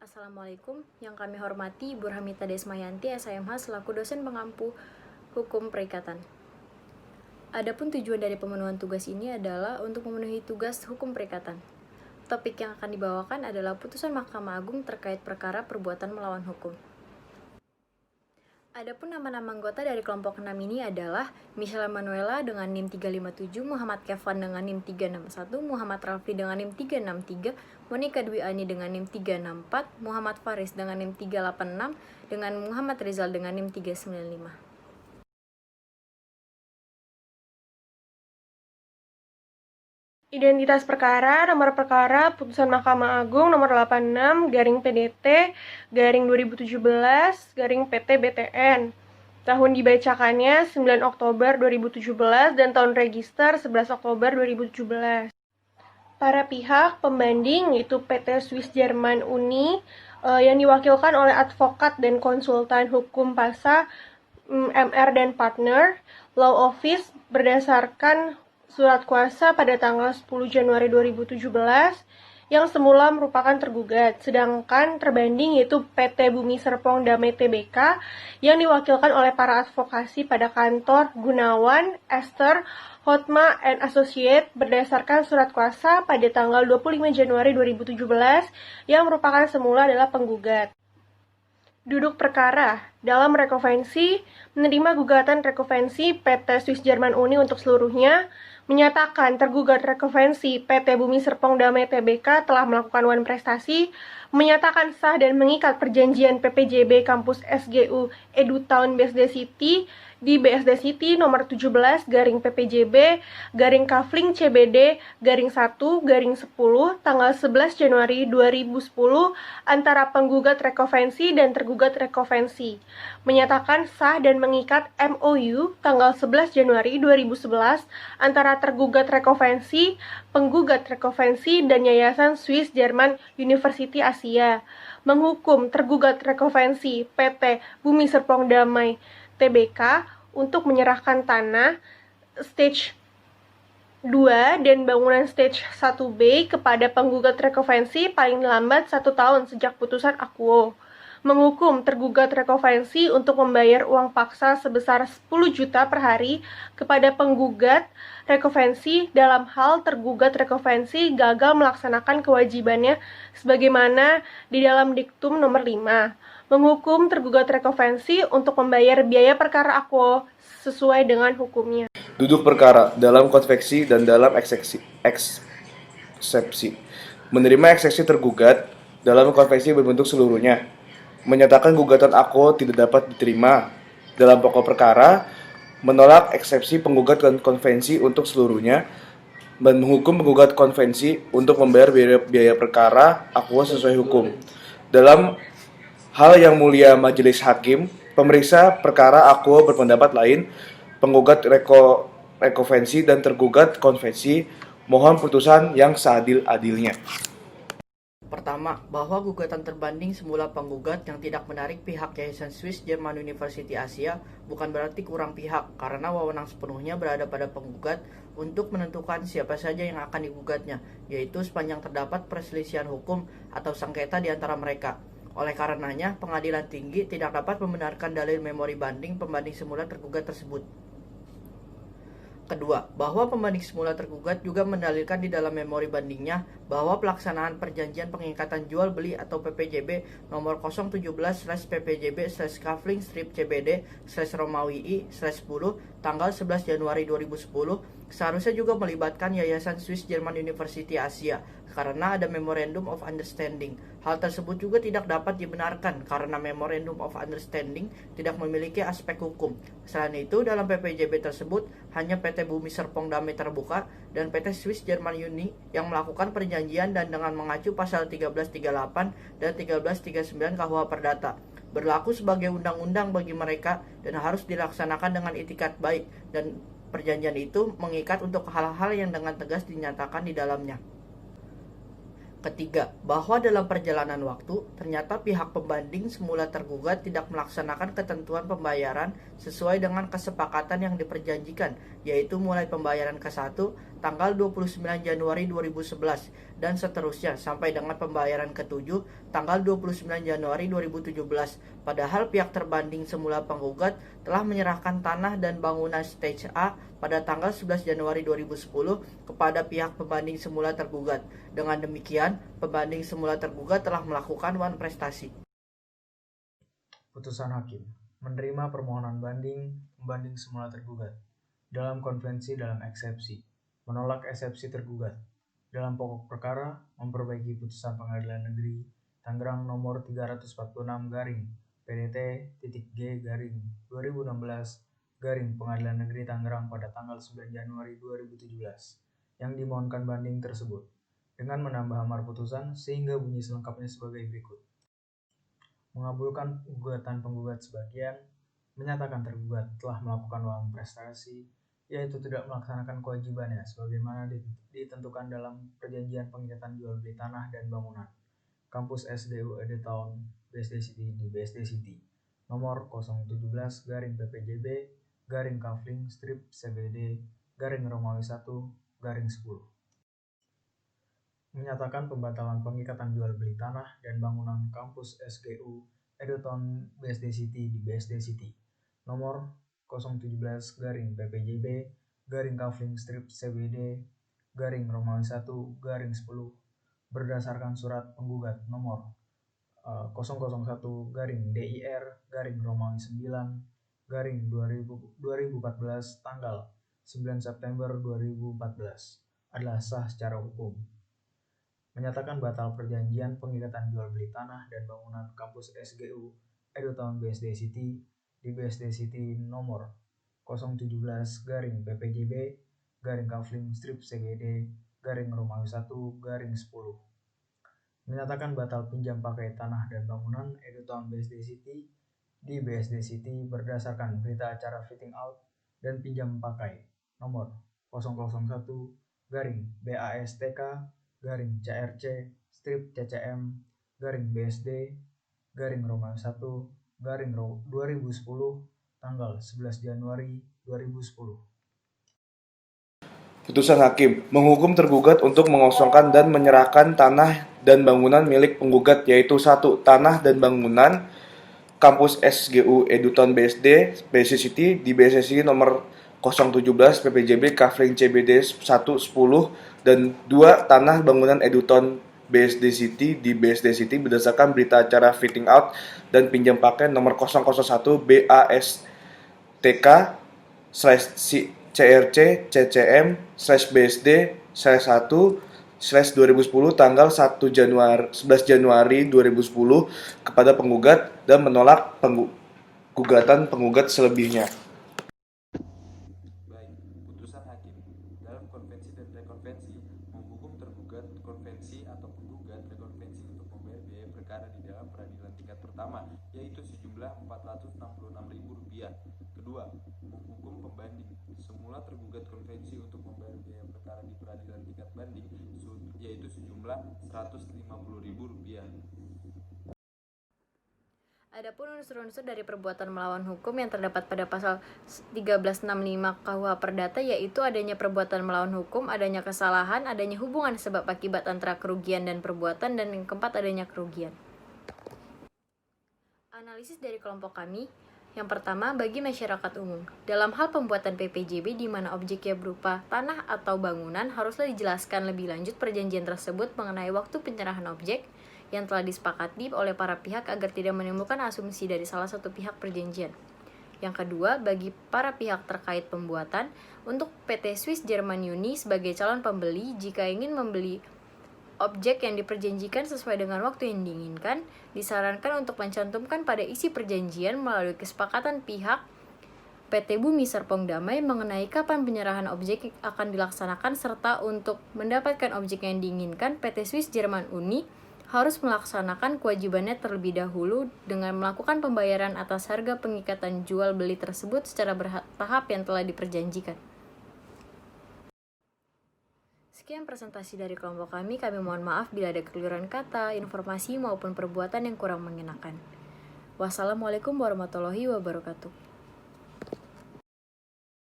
Assalamualaikum, yang kami hormati Ibu Rahmita Desmayanti, SHMH selaku dosen pengampu Hukum Perikatan. Adapun tujuan dari pemenuhan tugas ini adalah untuk memenuhi tugas hukum perikatan. Topik yang akan dibawakan adalah putusan Mahkamah Agung terkait perkara perbuatan melawan hukum. Adapun nama-nama anggota dari kelompok 6 ini adalah Michelle Manuela dengan NIM 357, Muhammad Kefan dengan NIM 361, Muhammad Rafli dengan NIM 363, Monika Dwi Ani dengan NIM 364, Muhammad Faris dengan NIM 386, dengan Muhammad Rizal dengan NIM 395. Identitas perkara, nomor perkara, putusan Mahkamah Agung nomor 86, garing PDT, garing 2017, garing PT BTN. Tahun dibacakannya 9 Oktober 2017 dan tahun register 11 Oktober 2017. Para pihak pembanding yaitu PT Swiss Jerman Uni yang diwakilkan oleh advokat dan konsultan hukum PASA MR dan Partner, Law Office berdasarkan surat kuasa pada tanggal 10 Januari 2017 yang semula merupakan tergugat, sedangkan terbanding yaitu PT Bumi Serpong Damai Tbk yang diwakilkan oleh para advokasi pada kantor Gunawan, Esther, Hotma and Associate berdasarkan surat kuasa pada tanggal 25 Januari 2017 yang merupakan semula adalah penggugat. Duduk perkara, dalam rekonvensi, menerima gugatan rekonvensi PT Swiss Jerman Uni untuk seluruhnya, menyatakan tergugat rekonvensi PT Bumi Serpong Damai Tbk telah melakukan wan prestasi, menyatakan sah dan mengikat perjanjian PPJB Kampus SGU EduTown BSD City di BSD City nomor 17 garing PPJB garing Kafling CBD garing 1 garing 10 tanggal 11 Januari 2010 antara penggugat rekonvensi dan tergugat rekonvensi, menyatakan sah dan mengikat MOU tanggal 11 Januari 2011 antara tergugat rekonvensi, penggugat rekonvensi dan Yayasan Swiss Jerman University Asia, menghukum tergugat rekonvensi PT Bumi Serpong Damai Tbk untuk menyerahkan tanah stage 2 dan bangunan stage 1B kepada penggugat rekonvensi paling lambat 1 tahun sejak putusan akuo, menghukum tergugat rekonvensi untuk membayar uang paksa sebesar 10 juta per hari kepada penggugat rekonvensi dalam hal tergugat rekonvensi gagal melaksanakan kewajibannya sebagaimana di dalam diktum nomor 5, menghukum tergugat rekonvensi untuk membayar biaya perkara akuo sesuai dengan hukumnya. Duduk perkara, dalam konveksi dan dalam eksepsi. Menerima eksepsi tergugat dalam konveksi berbentuk seluruhnya. Menyatakan gugatan akuo tidak dapat diterima dalam pokok perkara, menolak eksepsi penggugat konvensi untuk seluruhnya, dan menghukum penggugat konvensi untuk membayar biaya perkara akuo sesuai hukum. Dalam hal yang mulia majelis hakim, pemeriksa perkara akuo berpendapat lain, penggugat rekonvensi dan tergugat konvensi mohon putusan yang seadil-adilnya. Pertama, bahwa gugatan terbanding semula penggugat yang tidak menarik pihak Yayasan Swiss Jerman University Asia bukan berarti kurang pihak, karena wewenang sepenuhnya berada pada penggugat untuk menentukan siapa saja yang akan digugatnya, yaitu sepanjang terdapat perselisihan hukum atau sengketa di antara mereka. Oleh karenanya, pengadilan tinggi tidak dapat membenarkan dalil memori banding pembanding semula tergugat tersebut. Kedua, bahwa pembanding semula tergugat juga mendalilkan di dalam memori bandingnya bahwa pelaksanaan perjanjian pengikatan jual beli atau PPJB nomor 017/PPJB/Kafling/CBD/Romawi-I/10 tanggal 11 Januari 2010 seharusnya juga melibatkan Yayasan Swiss Jerman University Asia karena ada Memorandum of Understanding. Hal tersebut juga tidak dapat dibenarkan karena Memorandum of Understanding tidak memiliki aspek hukum. Selain itu, dalam PPJB tersebut hanya PT Bumi Serpong Damai Terbuka dan PT Swiss Jerman Uni yang melakukan perjanjian dan dengan mengacu pasal 1338 dan 1339 KUH Perdata berlaku sebagai undang-undang bagi mereka dan harus dilaksanakan dengan itikat baik, dan perjanjian itu mengikat untuk hal-hal yang dengan tegas dinyatakan di dalamnya. Ketiga, bahwa dalam perjalanan waktu, ternyata pihak pembanding semula tergugat tidak melaksanakan ketentuan pembayaran sesuai dengan kesepakatan yang diperjanjikan, yaitu mulai pembayaran ke-1 tanggal 29 Januari 2011 dan seterusnya sampai dengan pembayaran ketujuh tanggal 29 Januari 2017. Padahal pihak terbanding semula penggugat telah menyerahkan tanah dan bangunan stage A pada tanggal 11 Januari 2010 kepada pihak pembanding semula tergugat. Dengan demikian, pembanding semula tergugat telah melakukan wan prestasi. Putusan hakim menerima permohonan banding pembanding semula tergugat dalam konvensi dalam eksepsi, menolak eksepsi tergugat dalam pokok perkara, memperbaiki putusan Pengadilan Negeri Tangerang nomor 346 garing PDT.G garing 2016 garing Pengadilan Negeri Tangerang pada tanggal 9 Januari 2017 yang dimohonkan banding tersebut dengan menambah amar putusan sehingga bunyi selengkapnya sebagai berikut. Mengabulkan gugatan penggugat sebagian, menyatakan tergugat telah melakukan wan prestasi, yaitu tidak melaksanakan kewajibannya sebagaimana ditentukan dalam perjanjian pengikatan jual beli tanah dan bangunan Kampus SDU Editown BSD City di BSD City nomor 017 garing PPJB garing Kafling strip CBD garing Romawi 1 garing 10. Menyatakan pembatalan pengikatan jual beli tanah dan bangunan Kampus SGU Editown BSD City di BSD City nomor 017 garing PPJB garing Kafling strip CBD garing Romawi 1 garing 10 berdasarkan surat penggugat nomor 001 garing DIR garing Romawi 9 garing 2014 tanggal 9 September 2014 adalah sah secara hukum. Menyatakan batal perjanjian pengikatan jual beli tanah dan bangunan Kampus SGU Editown BSD City di BSD City nomor 017 garing PPJB garing Kafling strip CGD garing Romawi 1 garing 10. Menyatakan batal pinjam pakai tanah dan bangunan Editown BSD City di BSD City berdasarkan berita acara fitting out dan pinjam pakai nomor 001 garing BASTK garing CRC strip CCM garing BSD garing Romawi 1 garing 2010 tanggal 11 Januari 2010. Putusan hakim menghukum tergugat untuk mengosongkan dan menyerahkan tanah dan bangunan milik penggugat, yaitu 1. Tanah dan bangunan Kampus SGU Editown BSD City di BSD City nomor 017 PPJB Kafling CBD 110 dan 2. Tanah bangunan Editown BSD City di BSD City berdasarkan berita acara fitting out dan pinjam pakai nomor 001 BASTK CRC CCM BSD 1 2010 tanggal 11 Januari 2010 kepada penggugat dan menolak gugatan penggugat selebihnya. Baik, putusan hakim dalam konvensi dan rekonvensi menghukum tergugat konvensi atau penggugat rekonvensi untuk membayar biaya perkara di dalam peradilan tingkat pertama, yaitu sejumlah Rp466.000. Kedua, menghukum pembanding semula tergugat konvensi untuk membayar biaya perkara di peradilan tingkat banding, yaitu sejumlah Rp150.000. Adapun unsur-unsur dari perbuatan melawan hukum yang terdapat pada pasal 1365 KUH Perdata, yaitu adanya perbuatan melawan hukum, adanya kesalahan, adanya hubungan sebab akibat antara kerugian dan perbuatan, dan yang keempat adanya kerugian. Analisis dari kelompok kami. Yang pertama, bagi masyarakat umum. Dalam hal pembuatan PPJB di mana objeknya berupa tanah atau bangunan, haruslah dijelaskan lebih lanjut perjanjian tersebut mengenai waktu penyerahan objek yang telah disepakati oleh para pihak agar tidak menimbulkan asumsi dari salah satu pihak perjanjian. Yang kedua, bagi para pihak terkait pembuatan, untuk PT Swiss German Uni sebagai calon pembeli, jika ingin membeli objek yang diperjanjikan sesuai dengan waktu yang diinginkan, disarankan untuk mencantumkan pada isi perjanjian melalui kesepakatan pihak PT Bumi Serpong Damai mengenai kapan penyerahan objek akan dilaksanakan, serta untuk mendapatkan objek yang diinginkan, PT Swiss German Uni harus melaksanakan kewajibannya terlebih dahulu dengan melakukan pembayaran atas harga pengikatan jual beli tersebut secara bertahap yang telah diperjanjikan. Sekian presentasi dari kelompok kami mohon maaf bila ada kekeliruan kata, informasi maupun perbuatan yang kurang mengenakan. Wassalamualaikum warahmatullahi wabarakatuh.